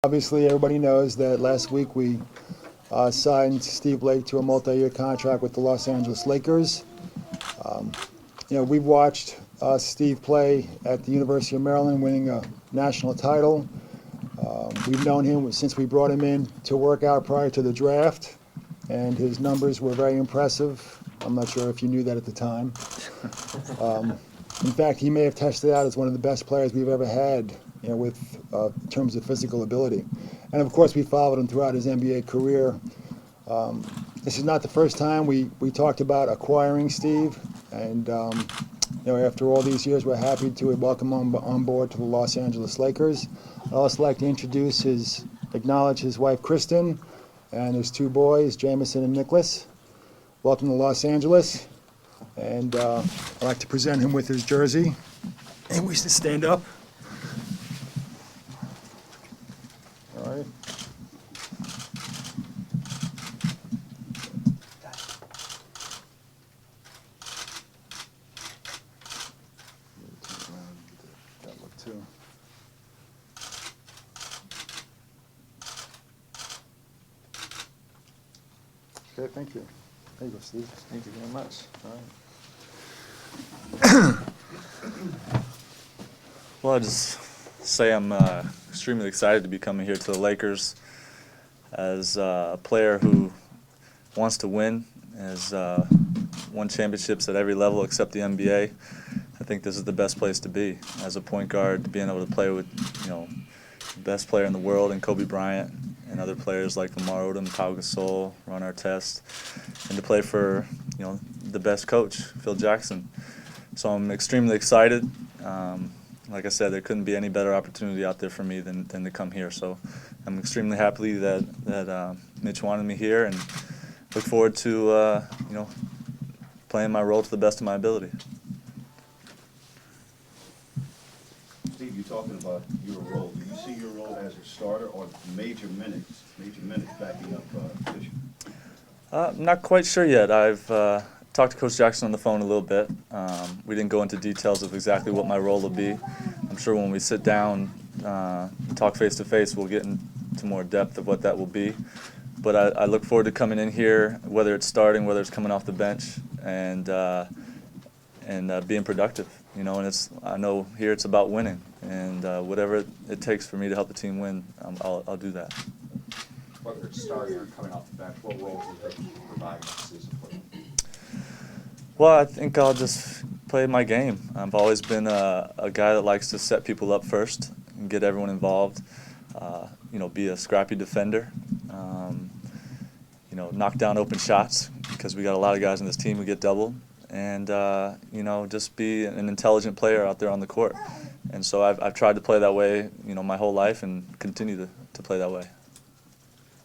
Obviously, everybody knows that last week we signed Steve Blake to a multi-year contract with the Los Angeles Lakers. Um, we've watched Steve play at the University of Maryland, winning a national title. We've known him since we brought him in to work out prior to the draft, and his numbers were very impressive. I'm not sure if you knew that at the time. In fact, he may have tested out as one of the best players we've ever had, with in terms of physical ability. And of course, we followed him throughout his NBA career. This is not the first time we talked about acquiring Steve, and after all these years, we're happy to welcome him on board to the Los Angeles Lakers. I'd also like to acknowledge his wife Kristen, and his two boys, Jameson and Nicholas. Welcome to Los Angeles. And I'd like to present him with his jersey. And we should stand up. All right. That look too. Okay, thank you. There you go, Steve. Thank you very much. All right. Well, I'll just say I'm extremely excited to be coming here to the Lakers as a player who wants to win, has won championships at every level except the NBA. I think this is the best place to be as a point guard, being able to play with, the best player in the world in Kobe Bryant and other players like Lamar Odom, Pau Gasol, Ron Artest, and to play for, the best coach, Phil Jackson. So I'm extremely excited. Like I said, there couldn't be any better opportunity out there for me than to come here. So I'm extremely happy that Mitch wanted me here, and look forward to playing my role to the best of my ability. Steve, you're talking about your role. Do you see your role as a starter or major minutes backing up Fisher? I'm not quite sure yet. I've talked to Coach Jackson on the phone a little bit. We didn't go into details of exactly what my role will be. I'm sure when we sit down and talk face-to-face, we'll get into more depth of what that will be. But I look forward to coming in here, whether it's starting, whether it's coming off the bench, and being productive. And I know here it's about winning, and whatever it takes for me to help the team win, I'll do that. Whether it's starting or coming off the bench, what role do you think you can provide next season for you? Well, I think I'll just play my game. I've always been a guy that likes to set people up first and get everyone involved. Be a scrappy defender. Knock down open shots, because we got a lot of guys on this team who get doubled. And just be an intelligent player out there on the court. And so I've tried to play that way, my whole life, and continue to play that way.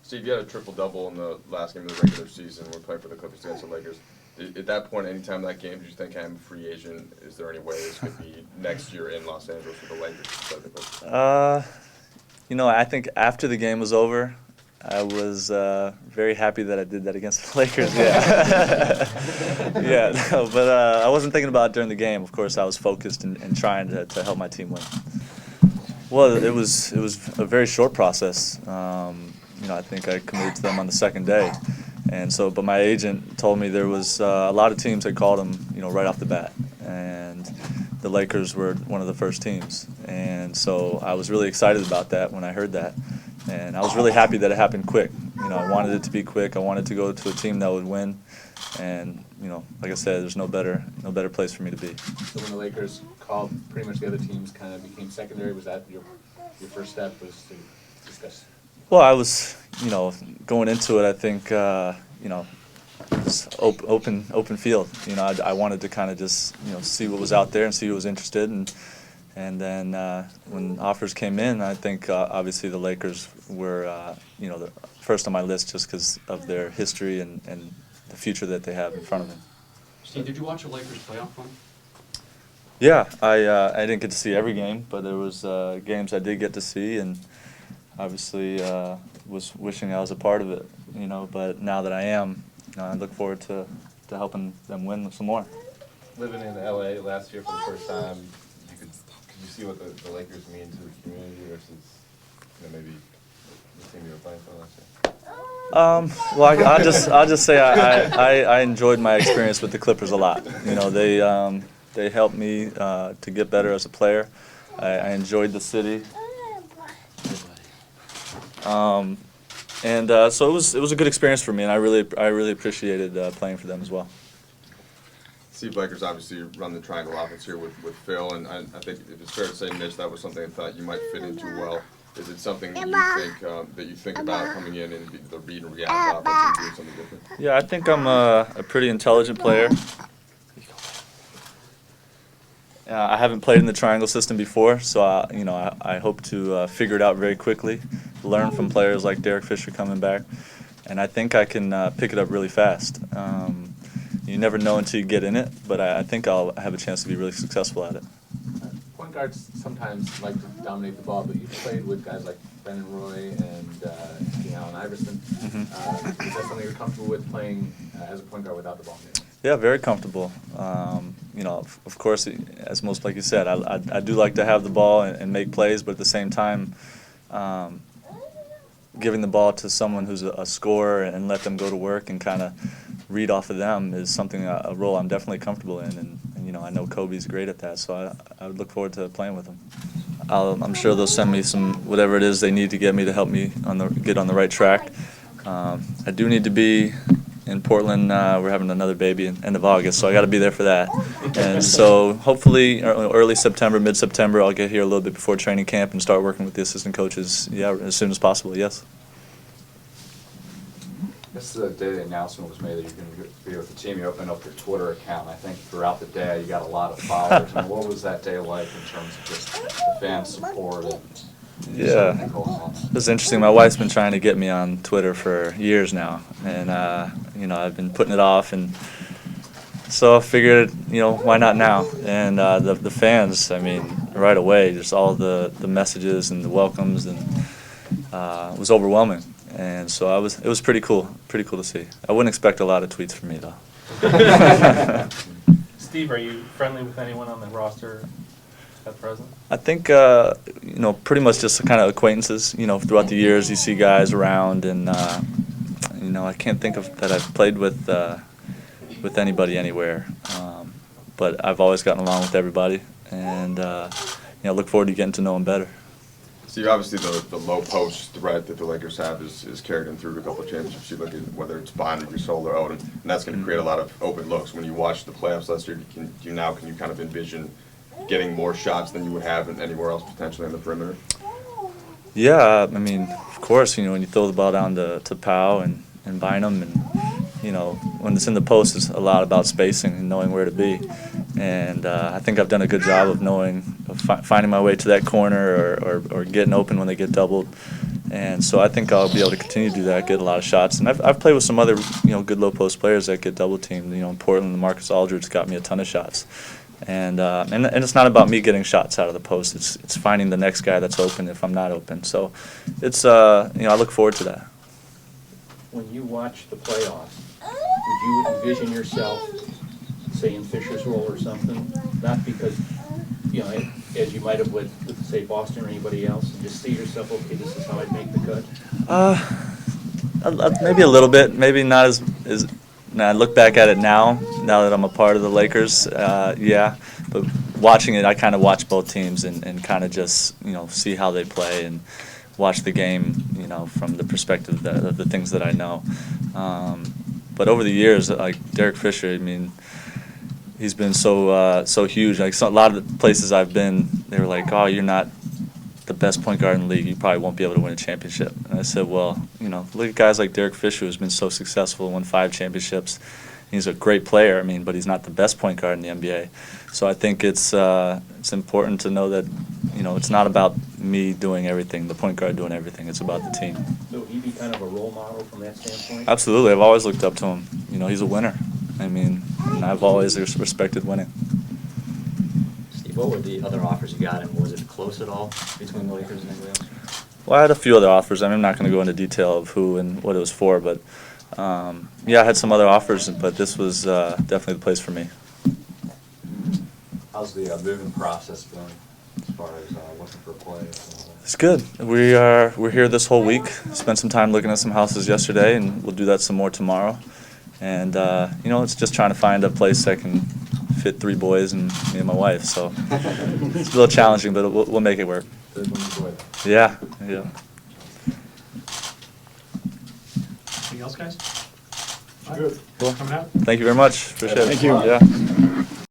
Steve, you had a triple-double in the last game of the regular season. We're playing for the Clippers against the Lakers. At that point, anytime that game, did you think, I'm a free agent? Is there any way this could be next year in Los Angeles for the Lakers specifically? I think after the game was over, I was very happy that I did that against the Lakers. Yeah, but I wasn't thinking about it during the game. Of course, I was focused and trying to help my team win. Well, it was a very short process. I think I committed to them on the second day, and so. But my agent told me there was a lot of teams that called him, right off the bat, and the Lakers were one of the first teams, and so I was really excited about that when I heard that. And I was really happy that it happened quick. I wanted it to be quick. I wanted to go to a team that would win. And, like I said, there's no better place for me to be. So when the Lakers called, pretty much the other teams kind of became secondary. Was that your first step, was to discuss? Well, I was, going into it, I think, just open field. I wanted to kind of just, see what was out there and see who was interested. And then when offers came in, I think obviously the Lakers were, the first on my list just because of their history and the future that they have in front of them. Steve, did you watch the Lakers playoff run? Yeah, I didn't get to see every game, but there was games I did get to see, and obviously was wishing I was a part of it. But now that I am, I look forward to helping them win some more. Living in LA last year for the first time, could you see what the Lakers mean to the community versus maybe playing for last year? Well, I'll just say I enjoyed my experience with the Clippers a lot. You know, they helped me to get better as a player. I enjoyed the city. So it was a good experience for me, and I really appreciated playing for them as well. Steve Lakers obviously run the triangle offense here with Phil, and I think if it's fair to say, Mitch, that was something I thought you might fit into well. Is it something that you think about coming in and the read and react offense and doing something different? Yeah, I think I'm a pretty intelligent player. I haven't played in the triangle system before, so I hope to figure it out very quickly, learn from players like Derek Fisher coming back, and I think I can pick it up really fast. You never know until you get in it, but I think I'll have a chance to be really successful at it. Point guards sometimes like to dominate the ball, but you've played with guys like Brennan Roy and Allen Iverson. Is that something you're comfortable with playing as a point guard without the ball? Yeah, very comfortable. Of course, as most like you said, I do like to have the ball and make plays, but at the same time, giving the ball to someone who's a scorer and let them go to work and kind of read off of them is something, a role I'm definitely comfortable in, and I know Kobe's great at that, so I would look forward to playing with him. I'm sure they'll send me whatever it is they need to get me to help me get on the right track. I do need to be in Portland. We're having another baby in end of August, so I got to be there for that. And so hopefully early September, mid-September, I'll get here a little bit before training camp and start working with the assistant coaches. Yeah, as soon as possible. Yes. This is the day the announcement was made that you're going to be with the team. You opened up your Twitter account. I think throughout the day you got a lot of followers. I mean, what was that day like in terms of just the fan support and everything going on? It was interesting. My wife's been trying to get me on Twitter for years now, and I've been putting it off, and so I figured, why not now? And the fans, I mean, right away, just all the messages and the welcomes, and it was overwhelming. And so it was pretty cool to see. I wouldn't expect a lot of tweets from me though. Steve, are you friendly with anyone on the roster at present? I think pretty much just kind of acquaintances. Throughout the years you see guys around, and I can't think of that I've played with anybody anywhere. But I've always gotten along with everybody, and look forward to getting to know them better. See, obviously the low post threat that the Lakers have is carried them through a couple of championships. You look at whether it's Bond or Gasol or Odin, and that's going to create a lot of open looks. When you watch the playoffs last year, can you kind of envision getting more shots than you would have anywhere else potentially on the perimeter? Yeah, I mean, of course, when you throw the ball down to Powell and Bynum, and when it's in the post, it's a lot about spacing and knowing where to be. And I think I've done a good job of finding my way to that corner or getting open when they get doubled. And so I think I'll be able to continue to do that, get a lot of shots. And I've played with some other good low post players that get double teamed. In Portland, Marcus Aldridge got me a ton of shots. And it's not about me getting shots out of the post. It's finding the next guy that's open if I'm not open. So it's I look forward to that. When you watch the playoffs, would you envision yourself, say, in Fisher's role or something? Not because, as you might have with say, Boston or anybody else, and just see yourself, okay, this is how I'd make the cut? Maybe a little bit. Maybe not as now I look back at it now that I'm a part of the Lakers, yeah. But watching it, I kind of watch both teams and kind of just, see how they play and watch the game, from the perspective of the things that I know. But over the years, like Derek Fisher, I mean, he's been so huge. Like a lot of the places I've been, they were like, "Oh, you're not the best point guard in the league. You probably won't be able to win a championship." And I said, "Well, look at guys like Derek Fisher, who's been so successful, won 5 championships. He's a great player. I mean, but he's not the best point guard in the NBA. So I think it's important to know that, it's not about me doing everything, the point guard doing everything. It's about the team." So would he be kind of a role model from that standpoint? Absolutely. I've always looked up to him. He's a winner. I mean, and I've always respected winning. Steve, what were the other offers you got, and was it close at all between the Lakers and anybody else? Well, I had a few other offers. I'm not going to go into detail of who and what it was for, but yeah, I had some other offers, but this was definitely the place for me. How's the moving process been as far as looking for plays and all that? It's good. We're here this whole week. Spent some time looking at some houses yesterday, and we'll do that some more tomorrow. And you know, it's just trying to find a place that can fit 3 boys and me and my wife. So it's a little challenging, but we'll make it work. Third one's a boy. Yeah, yeah. Anything else, guys? Cool. Coming out? Thank you very much. Appreciate it. Thank you. Yeah.